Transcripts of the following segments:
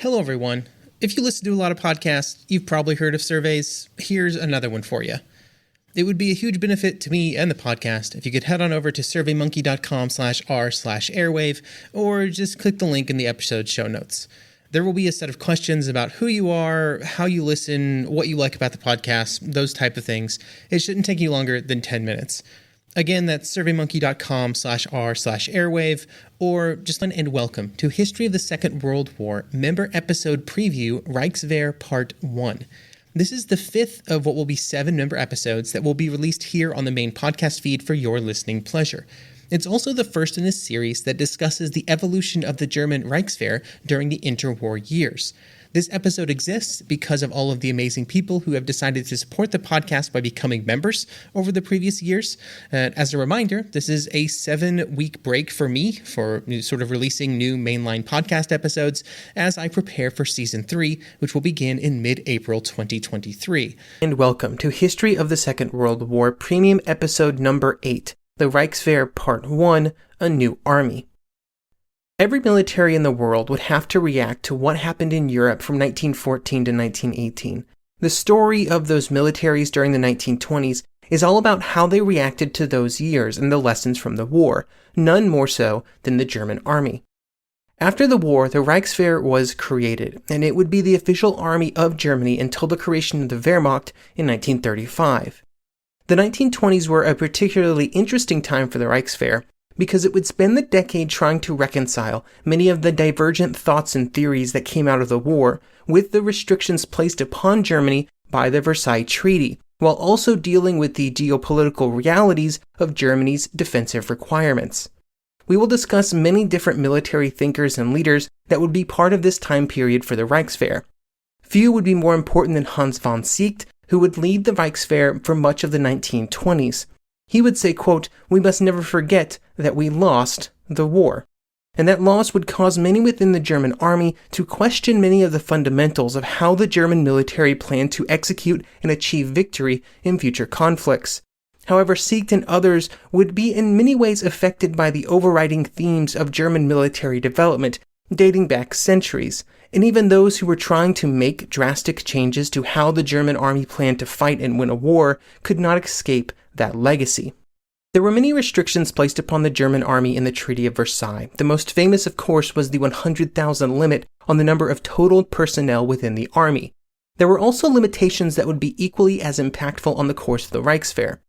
Hello, everyone. If you listen to a lot of podcasts, you've probably heard of surveys. Here's another one for you. It would be a huge benefit to me and the podcast if you could head on over to surveymonkey.com/r/airwave or just click the link in the episode show notes. There will be a set of questions about who you are, how you listen, what you like about the podcast, those type of things. It shouldn't take you longer than 10 minutes. Again, that's surveymonkey.com/r/airwave, or just and welcome to History of the Second World War member episode preview Reichswehr Part 1. This is the fifth of what will be 7 member episodes that will be released here on the main podcast feed for your listening pleasure. It's also the first in a series that discusses the evolution of the German Reichswehr during the interwar years. This episode exists because of all of the amazing people who have decided to support the podcast by becoming members over the previous years. As a reminder, this is a 7-week break for me for sort of releasing new mainline podcast episodes as I prepare for Season 3, which will begin in mid-April 2023. And welcome to History of the Second World War Premium Episode Number 8, the Reichswehr Part 1, A New Army. Every military in the world would have to react to what happened in Europe from 1914 to 1918. The story of those militaries during the 1920s is all about how they reacted to those years and the lessons from the war, none more so than the German army. After the war, the Reichswehr was created, and it would be the official army of Germany until the creation of the Wehrmacht in 1935. The 1920s were a particularly interesting time for the Reichswehr, because it would spend the decade trying to reconcile many of the divergent thoughts and theories that came out of the war with the restrictions placed upon Germany by the Versailles Treaty, while also dealing with the geopolitical realities of Germany's defensive requirements. We will discuss many different military thinkers and leaders that would be part of this time period for the Reichswehr. Few would be more important than Hans von Seeckt, who would lead the Reichswehr for much of the 1920s. He would say, quote, "We must never forget that we lost the war." And that loss would cause many within the German army to question many of the fundamentals of how the German military planned to execute and achieve victory in future conflicts. However, Seeckt and others would be in many ways affected by the overriding themes of German military development dating back centuries, and even those who were trying to make drastic changes to how the German army planned to fight and win a war could not escape that legacy. There were many restrictions placed upon the German army in the Treaty of Versailles. The most famous, of course, was the 100,000 limit on the number of total personnel within the army. There were also limitations that would be equally as impactful on the course of the Reichswehr.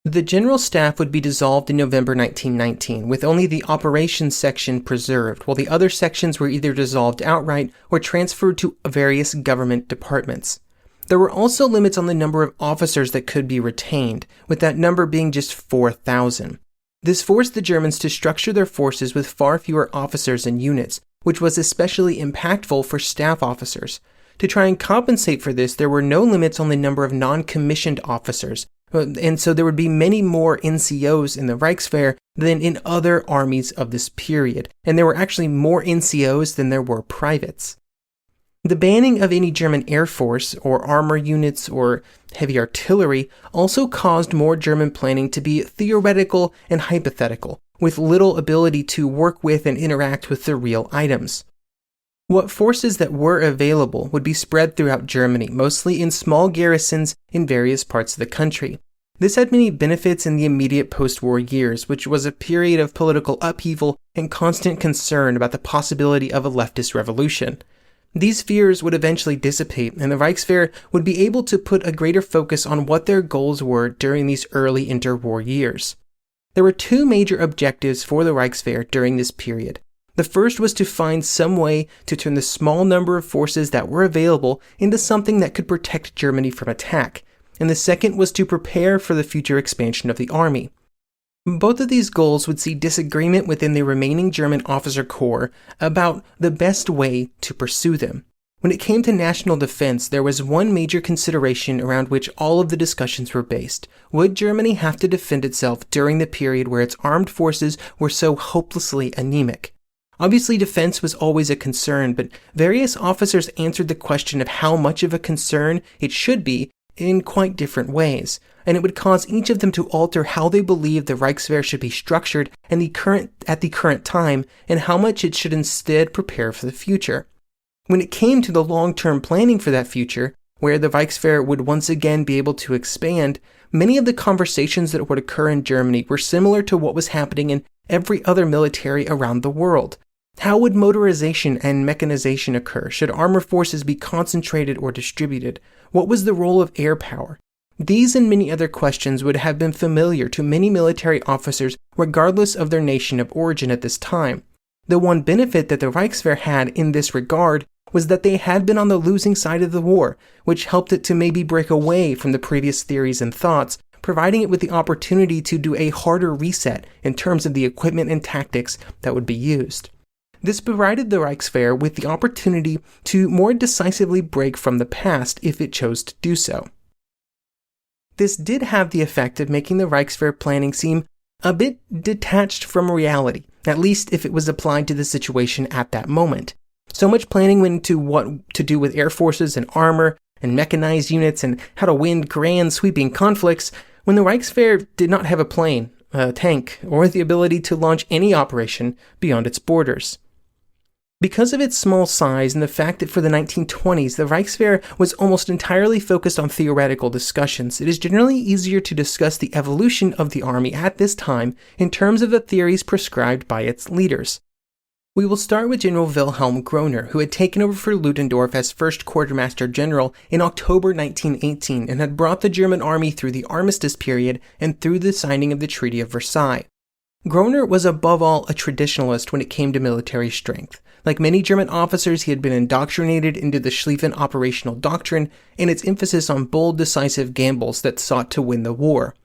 The General Staff would be dissolved in November 1919, with only the operations section preserved, while the other sections were either dissolved outright or transferred to various government departments. There were also limits on the number of officers that could be retained, with that number being just 4,000. This forced the Germans to structure their forces with far fewer officers and units, which was especially impactful for staff officers. To try and compensate for this, there were no limits on the number of non-commissioned officers, and so there would be many more NCOs in the Reichswehr than in other armies of this period, and there were actually more NCOs than there were privates. The banning of any German air force, or armor units, or heavy artillery also caused more German planning to be theoretical and hypothetical, with little ability to work with and interact with the real items. What forces that were available would be spread throughout Germany, mostly in small garrisons in various parts of the country. This had many benefits in the immediate post-war years, which was a period of political upheaval and constant concern about the possibility of a leftist revolution. These fears would eventually dissipate, and the Reichswehr would be able to put a greater focus on what their goals were during these early interwar years. There were 2 major objectives for the Reichswehr during this period. The first was to find some way to turn the small number of forces that were available into something that could protect Germany from attack, and the second was to prepare for the future expansion of the army. Both of these goals would see disagreement within the remaining German officer corps about the best way to pursue them. When it came to national defense, there was one major consideration around which all of the discussions were based. Would Germany have to defend itself during the period where its armed forces were so hopelessly anemic? Obviously, defense was always a concern, but various officers answered the question of how much of a concern it should be in quite different ways, and it would cause each of them to alter how they believed the Reichswehr should be structured at the current time, and how much it should instead prepare for the future. When it came to the long-term planning for that future, where the Reichswehr would once again be able to expand, many of the conversations that would occur in Germany were similar to what was happening in every other military around the world. How would motorization and mechanization occur? Should armor forces be concentrated or distributed? What was the role of air power? These and many other questions would have been familiar to many military officers regardless of their nation of origin at this time. The one benefit that the Reichswehr had in this regard was that they had been on the losing side of the war, which helped it to maybe break away from the previous theories and thoughts, providing it with the opportunity to do a harder reset in terms of the equipment and tactics that would be used. This provided the Reichswehr with the opportunity to more decisively break from the past if it chose to do so. This did have the effect of making the Reichswehr planning seem a bit detached from reality, at least if it was applied to the situation at that moment. So much planning went into what to do with air forces and armor and mechanized units and how to win grand sweeping conflicts when the Reichswehr did not have a plane, a tank, or the ability to launch any operation beyond its borders. Because of its small size and the fact that for the 1920s the Reichswehr was almost entirely focused on theoretical discussions, it is generally easier to discuss the evolution of the army at this time in terms of the theories prescribed by its leaders. We will start with General Wilhelm Groener, who had taken over for Ludendorff as first quartermaster general in October 1918 and had brought the German army through the armistice period and through the signing of the Treaty of Versailles. Groener was above all a traditionalist when it came to military strength. Like many German officers, he had been indoctrinated into the Schlieffen operational doctrine and its emphasis on bold, decisive gambles that sought to win the war.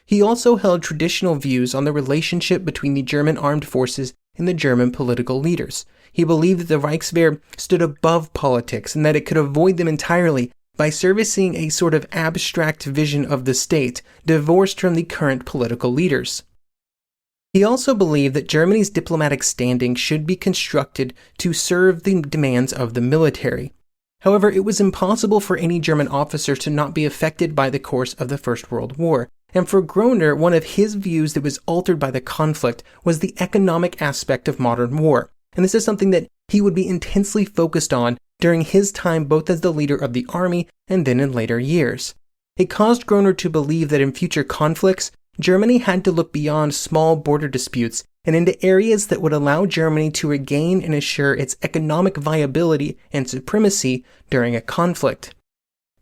He also held traditional views on the relationship between the German armed forces and the German political leaders. He believed that the Reichswehr stood above politics and that it could avoid them entirely by servicing a sort of abstract vision of the state, divorced from the current political leaders. He also believed that Germany's diplomatic standing should be constructed to serve the demands of the military. However, it was impossible for any German officer to not be affected by the course of the First World War, and for Groener, one of his views that was altered by the conflict was the economic aspect of modern war, and this is something that he would be intensely focused on during his time both as the leader of the army and then in later years. It caused Groener to believe that in future conflicts, Germany had to look beyond small border disputes and into areas that would allow Germany to regain and assure its economic viability and supremacy during a conflict.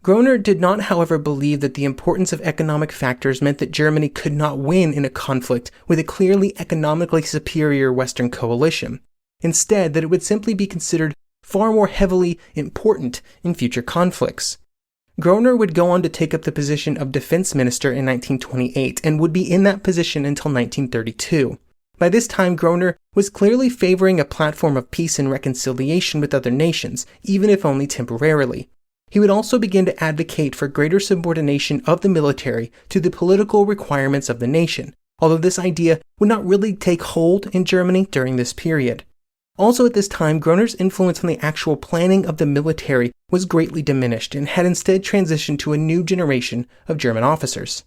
Groener did not, however, believe that the importance of economic factors meant that Germany could not win in a conflict with a clearly economically superior Western coalition. Instead, that it would simply be considered far more heavily important in future conflicts. Groener would go on to take up the position of defense minister in 1928 and would be in that position until 1932. By this time, Groener was clearly favoring a platform of peace and reconciliation with other nations, even if only temporarily. He would also begin to advocate for greater subordination of the military to the political requirements of the nation, although this idea would not really take hold in Germany during this period. Also at this time, Groener's influence on the actual planning of the military was greatly diminished and had instead transitioned to a new generation of German officers.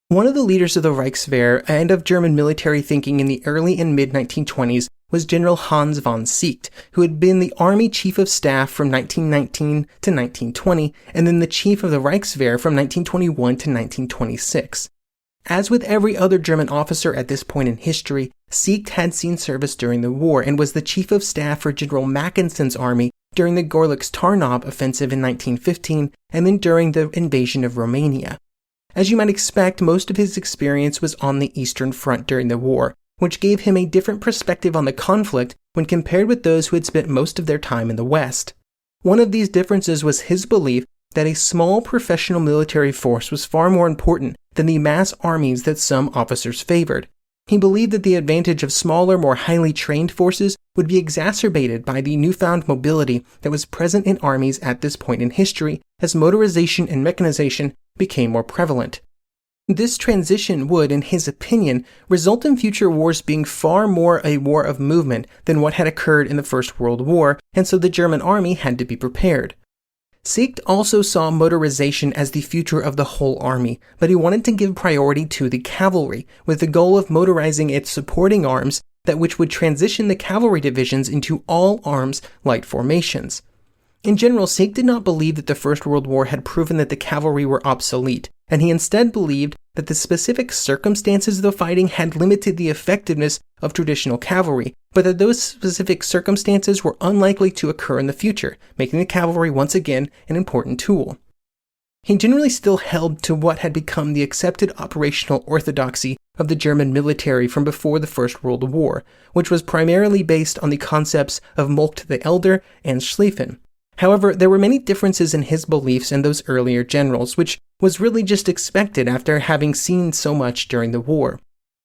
One of the leaders of the Reichswehr and of German military thinking in the early and mid-1920s was General Hans von Seeckt, who had been the Army Chief of Staff from 1919 to 1920, and then the Chief of the Reichswehr from 1921 to 1926. As with every other German officer at this point in history, Seeckt had seen service during the war and was the Chief of Staff for General Mackensen's army during the Gorlitz-Tarnow offensive in 1915 and then during the invasion of Romania. As you might expect, most of his experience was on the Eastern Front during the war, which gave him a different perspective on the conflict when compared with those who had spent most of their time in the West. One of these differences was his belief that a small professional military force was far more important than the mass armies that some officers favored. He believed that the advantage of smaller, more highly trained forces would be exacerbated by the newfound mobility that was present in armies at this point in history as motorization and mechanization became more prevalent. This transition would, in his opinion, result in future wars being far more a war of movement than what had occurred in the First World War, and so the German army had to be prepared. Seeckt also saw motorization as the future of the whole army, but he wanted to give priority to the cavalry, with the goal of motorizing its supporting arms, that which would transition the cavalry divisions into all-arms light formations. In general, Sieg did not believe that the First World War had proven that the cavalry were obsolete, and he instead believed that the specific circumstances of the fighting had limited the effectiveness of traditional cavalry, but that those specific circumstances were unlikely to occur in the future, making the cavalry once again an important tool. He generally still held to what had become the accepted operational orthodoxy of the German military from before the First World War, which was primarily based on the concepts of Moltke the Elder and Schlieffen. However, there were many differences in his beliefs and those earlier generals, which was really just expected after having seen so much during the war.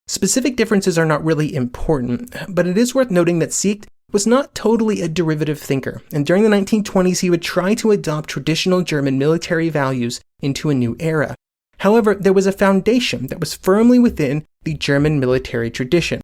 Specific differences are not really important, but it is worth noting that Sieg was not totally a derivative thinker, and during the 1920s he would try to adopt traditional German military values into a new era. However, there was a foundation that was firmly within the German military tradition.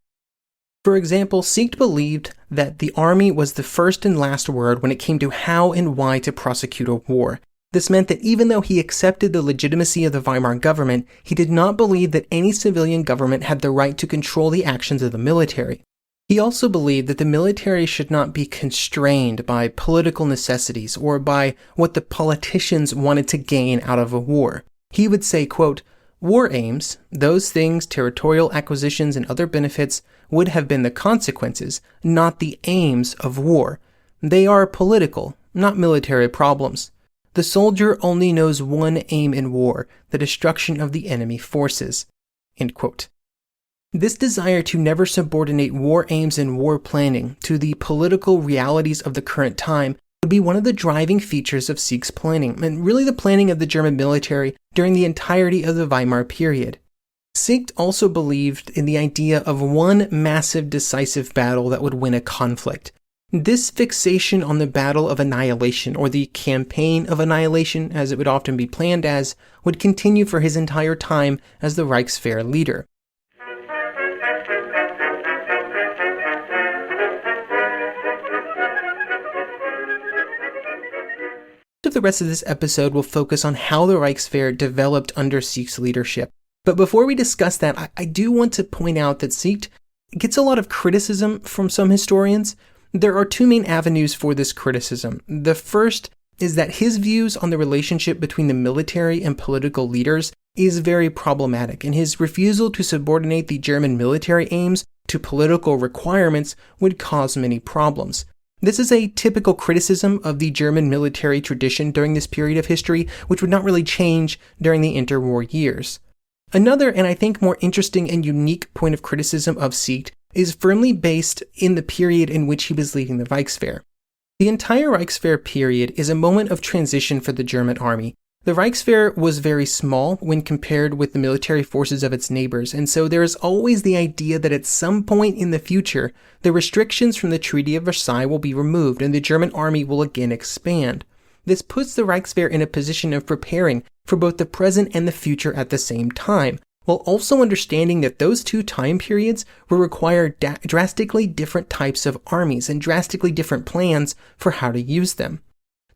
For example, Sieg believed that the army was the first and last word when it came to how and why to prosecute a war. This meant that even though he accepted the legitimacy of the Weimar government, he did not believe that any civilian government had the right to control the actions of the military. He also believed that the military should not be constrained by political necessities or by what the politicians wanted to gain out of a war. He would say, quote, "War aims, those things, territorial acquisitions and other benefits, would have been the consequences, not the aims of war. They are political, not military problems. The soldier only knows one aim in war, the destruction of the enemy forces." End quote. This desire to never subordinate war aims and war planning to the political realities of the current time would be one of the driving features of Sieg's planning, and really the planning of the German military during the entirety of the Weimar period. Sieg also believed in the idea of one massive decisive battle that would win a conflict. This fixation on the battle of annihilation, or the campaign of annihilation as it would often be planned as, would continue for his entire time as the Reichswehr leader. The rest of this episode will focus on how the Reichswehr developed under Sieg's leadership. But before we discuss that, I do want to point out that Sieg gets a lot of criticism from some historians. There are two main avenues for this criticism. The first is that his views on the relationship between the military and political leaders is very problematic, and his refusal to subordinate the German military aims to political requirements would cause many problems. This is a typical criticism of the German military tradition during this period of history, which would not really change during the interwar years. Another, and I think more interesting and unique point of criticism of Sieg is firmly based in the period in which he was leading the Reichswehr. The entire Reichswehr period is a moment of transition for the German army. The Reichswehr was very small when compared with the military forces of its neighbors, and so there is always the idea that at some point in the future, the restrictions from the Treaty of Versailles will be removed and the German army will again expand. This puts the Reichswehr in a position of preparing for both the present and the future at the same time, while also understanding that those two time periods will require drastically different types of armies and drastically different plans for how to use them.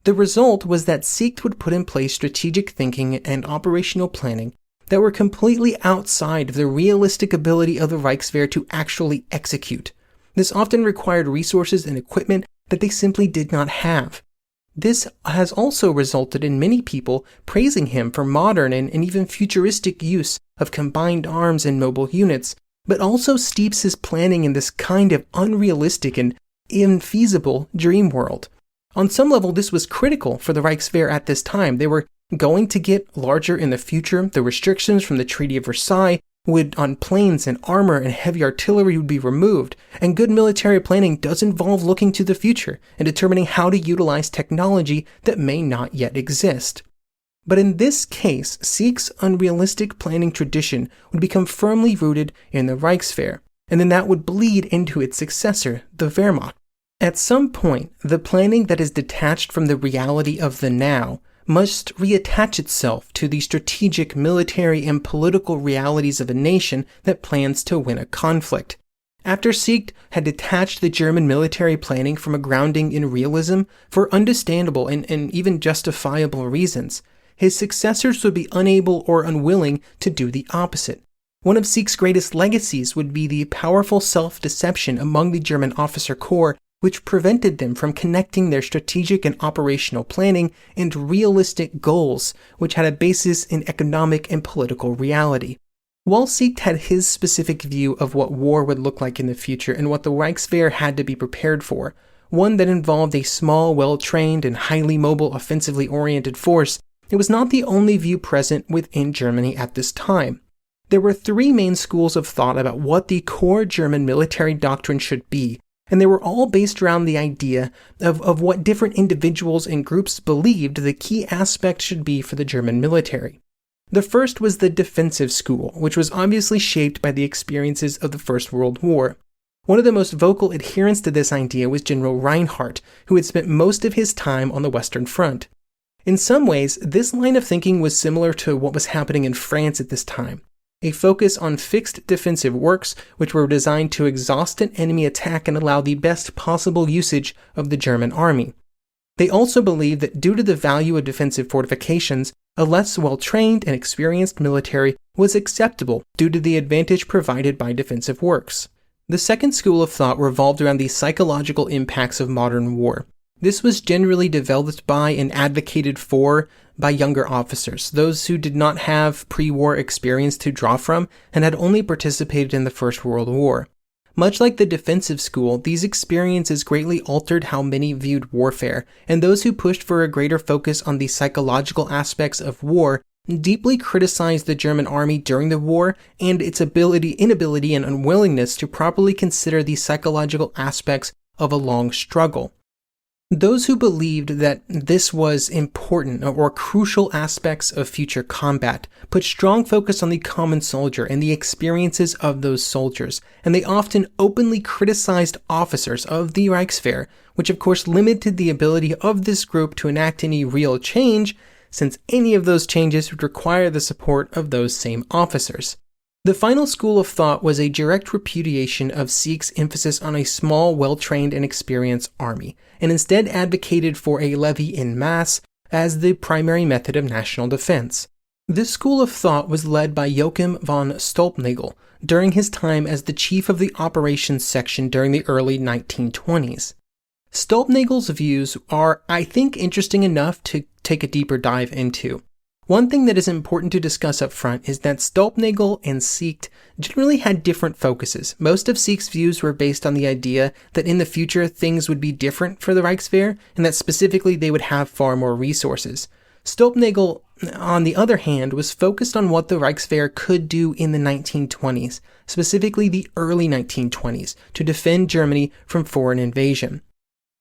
The result was that Sieg would put in place strategic thinking and operational planning that were completely outside of the realistic ability of the Reichswehr to actually execute. This often required resources and equipment that they simply did not have. This has also resulted in many people praising him for modern and even futuristic use of combined arms and mobile units, but also steeps his planning in this kind of unrealistic and infeasible dream world. On some level, this was critical for the Reichswehr at this time. They were going to get larger in the future. The restrictions from the Treaty of Versailles on planes and armor and heavy artillery would be removed, and good military planning does involve looking to the future and determining how to utilize technology that may not yet exist. But in this case, Sieg's unrealistic planning tradition would become firmly rooted in the Reichswehr, and then that would bleed into its successor, the Wehrmacht. At some point, the planning that is detached from the reality of the now must reattach itself to the strategic, military, and political realities of a nation that plans to win a conflict. After Sieg had detached the German military planning from a grounding in realism for understandable and even justifiable reasons, his successors would be unable or unwilling to do the opposite. One of Sieg's greatest legacies would be the powerful self-deception among the German officer corps which prevented them from connecting their strategic and operational planning and realistic goals, which had a basis in economic and political reality. While Siecht had his specific view of what war would look like in the future and what the Reichswehr had to be prepared for, one that involved a small, well-trained, and highly mobile offensively oriented force, it was not the only view present within Germany at this time. There were three main schools of thought about what the core German military doctrine should be, and they were all based around the idea of what different individuals and groups believed the key aspect should be for the German military. The first was the defensive school, which was obviously shaped by the experiences of the First World War. One of the most vocal adherents to this idea was General Reinhardt, who had spent most of his time on the Western Front. In some ways, this line of thinking was similar to what was happening in France at this time. A focus on fixed defensive works which were designed to exhaust an enemy attack and allow the best possible usage of the German army. They also believed that due to the value of defensive fortifications, a less well-trained and experienced military was acceptable due to the advantage provided by defensive works. The second school of thought revolved around the psychological impacts of modern war. This was generally developed by and advocated for by younger officers, those who did not have pre-war experience to draw from and had only participated in the First World War. Much like the defensive school, these experiences greatly altered how many viewed warfare, and those who pushed for a greater focus on the psychological aspects of war deeply criticized the German army during the war and its inability and unwillingness to properly consider the psychological aspects of a long struggle. Those who believed that this was important or crucial aspects of future combat put strong focus on the common soldier and the experiences of those soldiers, and they often openly criticized officers of the Reichswehr, which of course limited the ability of this group to enact any real change, since any of those changes would require the support of those same officers. The final school of thought was a direct repudiation of Siecht's emphasis on a small, well-trained and experienced army, and instead advocated for a levy en masse as the primary method of national defense. This school of thought was led by Joachim von Stolpnagel during his time as the chief of the operations section during the early 1920s. Stolpnagel's views are, I think, interesting enough to take a deeper dive into. One thing that is important to discuss up front is that Stolpnagel and Siecht generally had different focuses. Most of Siecht's views were based on the idea that in the future things would be different for the Reichswehr, and that specifically they would have far more resources. Stolpnagel, on the other hand, was focused on what the Reichswehr could do in the 1920s, specifically the early 1920s, to defend Germany from foreign invasion.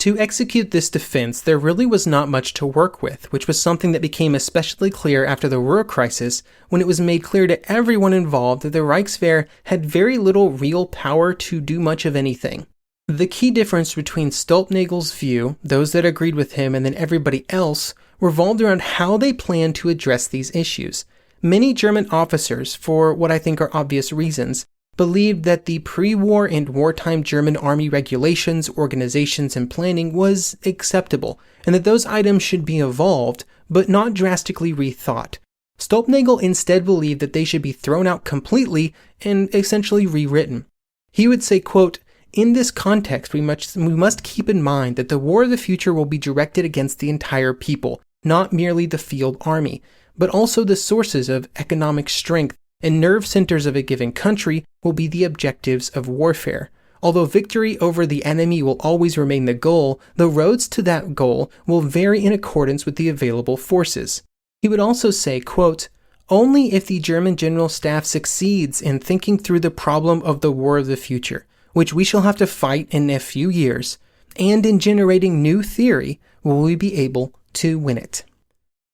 To execute this defense, there really was not much to work with, which was something that became especially clear after the Ruhr crisis, when it was made clear to everyone involved that the Reichswehr had very little real power to do much of anything. The key difference between Stolpnagel's view, those that agreed with him, and then everybody else, revolved around how they planned to address these issues. Many German officers, for what I think are obvious reasons, believed that the pre-war and wartime German army regulations, organizations, and planning was acceptable, and that those items should be evolved, but not drastically rethought. Stolpnagel instead believed that they should be thrown out completely and essentially rewritten. He would say, quote, "In this context, we must keep in mind that the war of the future will be directed against the entire people, not merely the field army, but also the sources of economic strength and nerve centers of a given country will be the objectives of warfare. Although victory over the enemy will always remain the goal, the roads to that goal will vary in accordance with the available forces." He would also say, quote, "Only if the German General Staff succeeds in thinking through the problem of the war of the future, which we shall have to fight in a few years, and in generating new theory, will we be able to win it."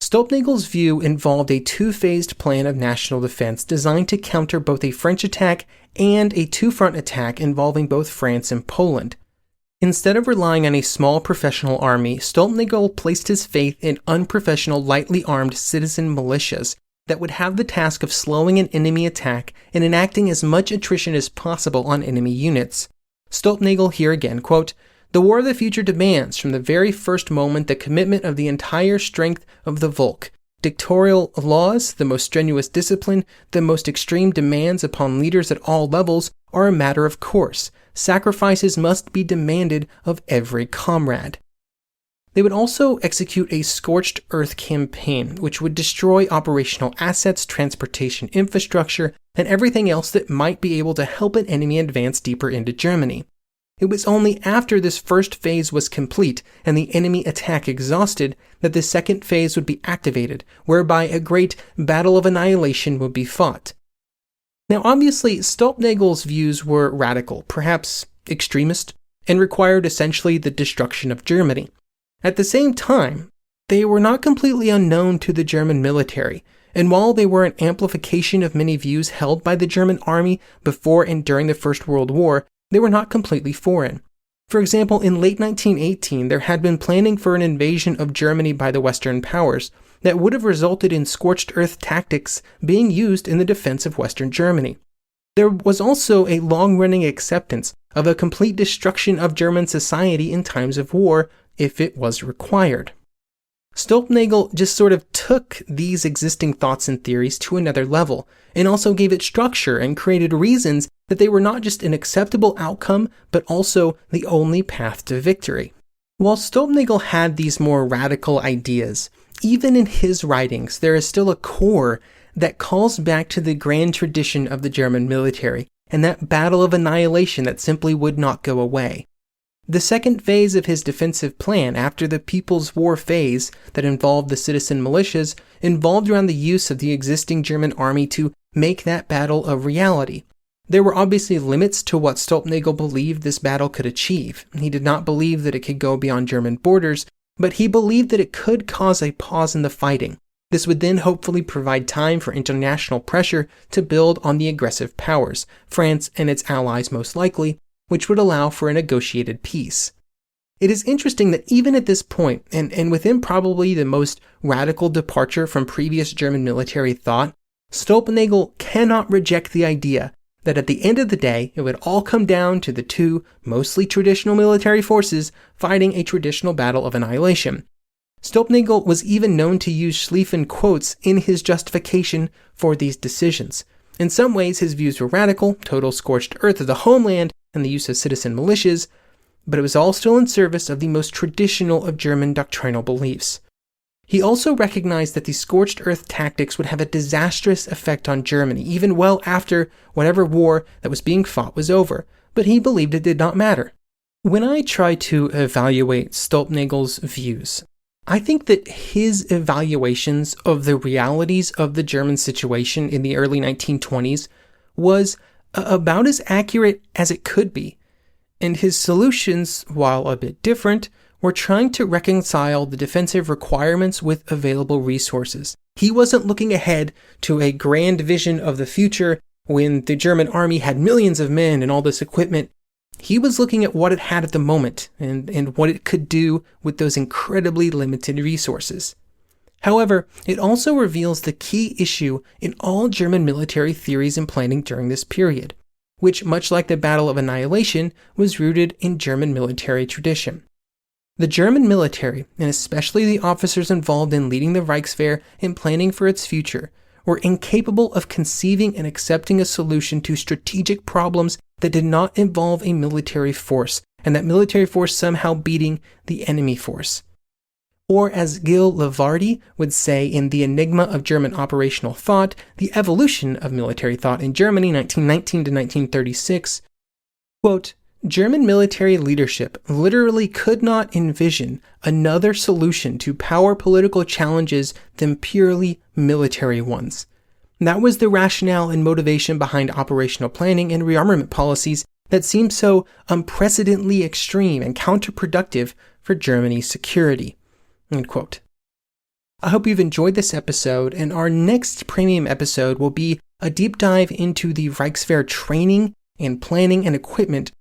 Stolpnagel's view involved a two-phased plan of national defense designed to counter both a French attack and a two-front attack involving both France and Poland. Instead of relying on a small professional army, Stolpnagel placed his faith in unprofessional, lightly armed citizen militias that would have the task of slowing an enemy attack and enacting as much attrition as possible on enemy units. Stolpnagel here again, quote, "The war of the future demands from the very first moment the commitment of the entire strength of the Volk. Dictatorial laws, the most strenuous discipline, the most extreme demands upon leaders at all levels are a matter of course. sacrifices must be demanded of every comrade. They would also execute a scorched earth campaign, which would destroy operational assets, transportation infrastructure, and everything else that might be able to help an enemy advance deeper into Germany. It was only after this first phase was complete and the enemy attack exhausted that the second phase would be activated, whereby a great battle of annihilation would be fought. Now obviously, Stulpnagel's views were radical, perhaps extremist, and required essentially the destruction of Germany. At the same time, they were not completely unknown to the German military, and while they were an amplification of many views held by the German army before and during the First World War, they were not completely foreign. For example, in late 1918, there had been planning for an invasion of Germany by the Western powers that would have resulted in scorched earth tactics being used in the defense of Western Germany. There was also a long-running acceptance of a complete destruction of German society in times of war if it was required. Stulpnagel just sort of took these existing thoughts and theories to another level, and also gave it structure and created reasons that they were not just an acceptable outcome, but also the only path to victory. While Stulpnagel had these more radical ideas, even in his writings there is still a core that calls back to the grand tradition of the German military, and that battle of annihilation that simply would not go away. The second phase of his defensive plan after the People's War phase that involved the citizen militias involved around the use of the existing German army to make that battle a reality. There were obviously limits to what Stulpnagel believed this battle could achieve. He did not believe that it could go beyond German borders, but he believed that it could cause a pause in the fighting. This would then hopefully provide time for international pressure to build on the aggressive powers, France and its allies most likely, which would allow for a negotiated peace. It is interesting that even at this point, and within probably the most radical departure from previous German military thought, Stulpnagel cannot reject the idea that at the end of the day, it would all come down to the two mostly traditional military forces fighting a traditional battle of annihilation. Stulpnagel was even known to use Schlieffen quotes in his justification for these decisions. In some ways, his views were radical, total scorched earth of the homeland, and the use of citizen militias, but it was all still in service of the most traditional of German doctrinal beliefs. He also recognized that the scorched earth tactics would have a disastrous effect on Germany, even well after whatever war that was being fought was over, but he believed it did not matter. When I try to evaluate Stulpnagel's views, I think that his evaluations of the realities of the German situation in the early 1920s was about as accurate as it could be, and his solutions, while a bit different, were trying to reconcile the defensive requirements with available resources. He wasn't looking ahead to a grand vision of the future when the German army had millions of men and all this equipment. He was looking at what it had at the moment and what it could do with those incredibly limited resources. However, it also reveals the key issue in all German military theories and planning during this period, which, much like the Battle of Annihilation, was rooted in German military tradition. The German military, and especially the officers involved in leading the Reichswehr and planning for its future, were incapable of conceiving and accepting a solution to strategic problems that did not involve a military force, and that military force somehow beating the enemy force. Or as Gil Levardi would say in The Enigma of German Operational Thought, The Evolution of Military Thought in Germany, 1919 to 1936, quote, German military leadership literally could not envision another solution to power political challenges than purely military ones. That was the rationale and motivation behind operational planning and rearmament policies that seemed so unprecedentedly extreme and counterproductive for Germany's security. End quote. I hope you've enjoyed this episode, and our next premium episode will be a deep dive into the Reichswehr training and planning and equipment